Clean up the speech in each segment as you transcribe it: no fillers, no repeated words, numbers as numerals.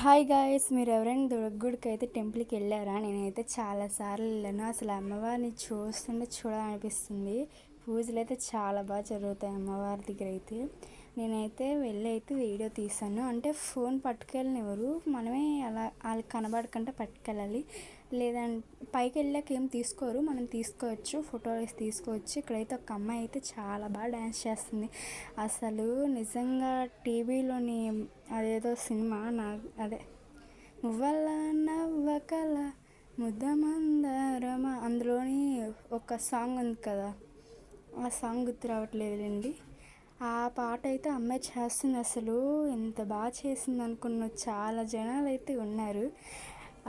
Hi guys, మీరు ఎవరైనా దుర్గగుడికి అయితే టెంపుల్కి వెళ్ళారా? నేనైతే చాలాసార్లు వెళ్ళాను. అసలు అమ్మవారిని చూస్తుంటే చూడాలనిపిస్తుంది. పూజలు అయితే చాలా బాగా జరుగుతాయి అమ్మవారి దగ్గర అయితే. నేనైతే వెళ్ళి అయితే వీడియో తీసాను. అంటే ఫోన్ పట్టుకెళ్ళనివ్వరు, మనమే అలా వాళ్ళకి కనబడకుండా పట్టుకెళ్ళాలి. లేదంటే పైకి వెళ్ళాక ఏం తీసుకోరు, మనం తీసుకోవచ్చు, ఫోటోలు తీసుకోవచ్చు. ఇక్కడైతే ఒక అమ్మాయి అయితే చాలా బాగా డ్యాన్స్ చేస్తుంది. అసలు నిజంగా టీవీలోని అదేదో సినిమా అదే నువ్వల్ల నవ్వకల ముద్దమందారమ అందులోని ఒక సాంగ్ ఉంది కదా, ఆ సాంగ్ గుర్తు రావట్లేదండి. ఆ పాట అయితే అమ్మాయి చేస్తుంది. అసలు ఎంత బాగా చేసింది అనుకున్న చాలా జనాలు అయితే ఉన్నారు.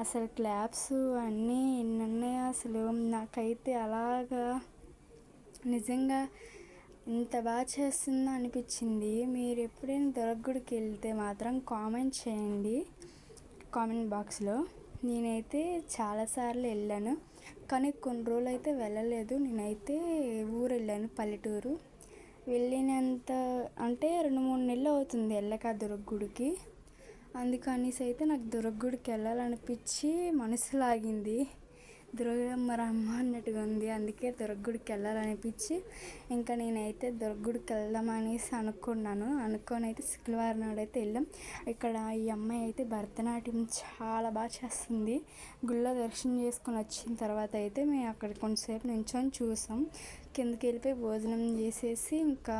అసలు క్లాప్స్ అన్నీ ఎన్ని ఉన్నాయో అసలు. నాకైతే అలాగా నిజంగా ఇంత బాగా చేస్తుందో అనిపించింది. మీరు ఎప్పుడైనా దుర్గగుడికి వెళ్తే మాత్రం కామెంట్ చేయండి కామెంట్ బాక్స్లో. నేనైతే చాలాసార్లు వెళ్ళాను, కానీ కొన్ని రోజులు అయితే వెళ్ళలేదు. నేనైతే ఊరు వెళ్ళాను, పల్లెటూరు. వెళ్ళినంత అంటే 2-3 నెలలు అవుతుంది వెళ్ళక దుర్గగుడికి. అందుకనేసి అయితే నాకు దుర్గగుడికి వెళ్ళాలనిపించి మనసు లాగింది. దుర్గమ్మ రమ్మ అన్నట్టుగా ఉంది. అందుకే దుర్గగుడికి వెళ్ళాలనిపించి ఇంకా నేనైతే దుర్గగుడికి వెళ్దామనేసి అనుకొని అయితే శుక్రవారం నాడైతే వెళ్ళాం. ఇక్కడ ఈ అమ్మాయి అయితే భరతనాట్యం చాలా బాగా చేస్తుంది. గుళ్ళో దర్శనం చేసుకొని వచ్చిన తర్వాత అయితే మేము అక్కడ కొంతసేపు నించొని చూసాం. కిందకి వెళ్ళిపోయి భోజనం చేసేసి ఇంకా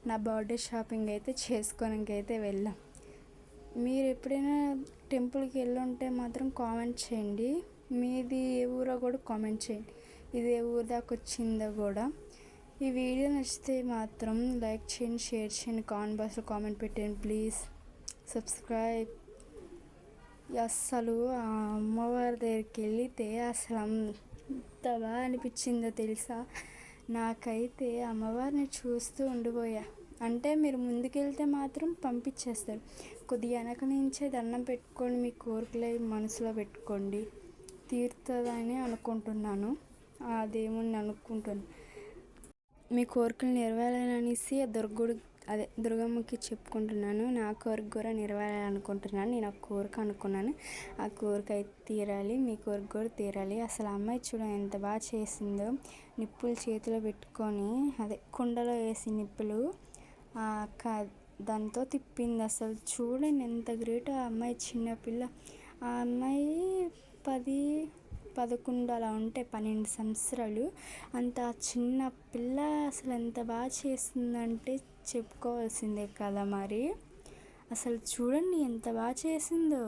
నా బర్త్డే షాపింగ్ అయితే చేసుకోవడానికి అయితే వెళ్ళాం. మీరు ఎప్పుడైనా టెంపుల్కి వెళ్ళుంటే మాత్రం కామెంట్ చేయండి. మీది ఏ ఊరో కూడా కామెంట్ చేయండి. ఇది ఏ ఊరు దాకా వచ్చిందో కూడా. ఈ వీడియో నచ్చితే మాత్రం లైక్ చేయండి, షేర్ చేయండి, కామెంట్ బాక్స్లో కామెంట్ పెట్టండి ప్లీజ్. సబ్స్క్రైబ్. అస్సలు ఆ అమ్మవారి దగ్గరికి వెళితే అసలు ఎంత బాగా అనిపించిందో తెలుసా. నాకైతే అమ్మవారిని చూస్తూ ఉండిపోయా. అంటే మీరు ముందుకెళ్తే మాత్రం పంపించేస్తారు, కొద్దిగా వెనక నుంచే దండం పెట్టుకొని మీ కోరికలు మనసులో పెట్టుకోండి, తీరుతుందని అనుకుంటున్నాను. ఆ దేవుణ్ణి అనుకుంటున్నాను మీ కోరికలు నెరవేరాలనేసి దుర్గమ్మకి చెప్పుకుంటున్నాను. నా కోరిక కూడా నెరవేరాలనుకుంటున్నాను. నేను ఒక కోరిక అనుకున్నాను, ఆ కోరిక అయితే తీరాలి, మీ కోరిక కూడా తీరాలి. అసలు అమ్మాయి చూడండి ఎంత బాగా చేసిందో. నిప్పులు చేతిలో పెట్టుకొని కుండలో వేసి నిప్పులు దాంతో తిప్పింది. అసలు చూడండి ఎంత గ్రేట్ ఆ అమ్మాయి. చిన్నపిల్ల. ఆ అమ్మాయి 10-11 అలా ఉంటాయి, 12 సంవత్సరాలు. అంత చిన్న పిల్ల అసలు ఎంత బాగా చేసిందంటే చెప్పుకోవాల్సిందే కదా మరి. అసలు చూడండి ఎంత బాగా చేసిందో.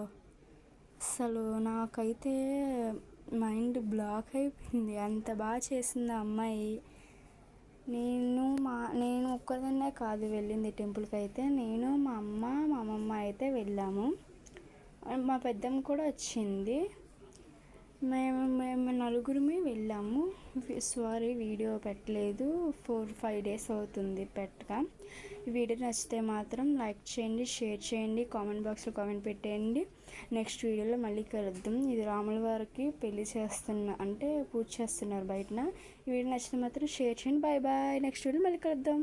అసలు నాకైతే మైండ్ బ్లాక్ అయిపోయింది, అంత బాగా చేసింది ఆ అమ్మాయి. నేను ఒక్కదాన్నే కాదు వెళ్ళింది టెంపుల్కి అయితే. నేను, మా అమ్మమ్మ అయితే వెళ్ళాము. మా పెద్దమ్మ కూడా వచ్చింది. మేము నలుగురమే వెళ్ళాము. సారీ వీడియో పెట్టలేదు, 4-5 డేస్ అవుతుంది పెట్టక. ఈ వీడియో నచ్చితే మాత్రం లైక్ చేయండి, షేర్ చేయండి, కామెంట్ బాక్స్లో కామెంట్ పెట్టేయండి. నెక్స్ట్ వీడియోలో మళ్ళీ కలుద్దాం. ఇది రాముల వారికి పూజ చేస్తున్నారు బయటన. ఈ వీడియో నచ్చితే మాత్రం షేర్ చేయండి. Bye bye. నెక్స్ట్ వీడియో మళ్ళీ కలుద్దాం.